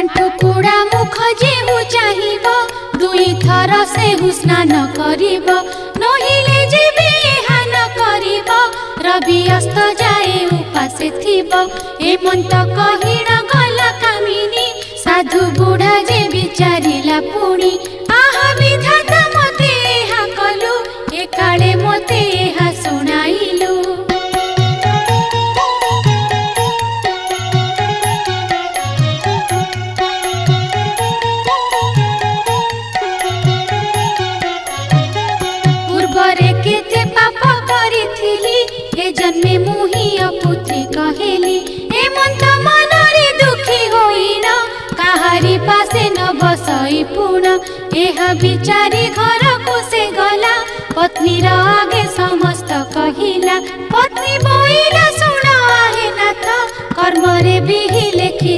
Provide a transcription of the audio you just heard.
आंठु कुड़ा मुख जेहु चाहिब दुई थर सेहु स्नान करिब नहिले जेबे एहा न करिब रवि अस्त जाए उपासे थिब एमंत कहिण गला कामिनी साधु बुढ़ा जे विचारिला पुणी आहा विधाता मते एहा कलु एकाळे मते एहा सुनाइलु। पूर्वरे केते पाप करिथिली ए जन्मे मुही अपुत्री कहेली एमंत मनरे दुखी होइන काहारी पासे न बसई पुण एहा विचारी घर को से गला पत्नी रा आगे समस्त कहिला पत्नी बोइला सुना आहे नाथ कर्म रे बिहि लेखि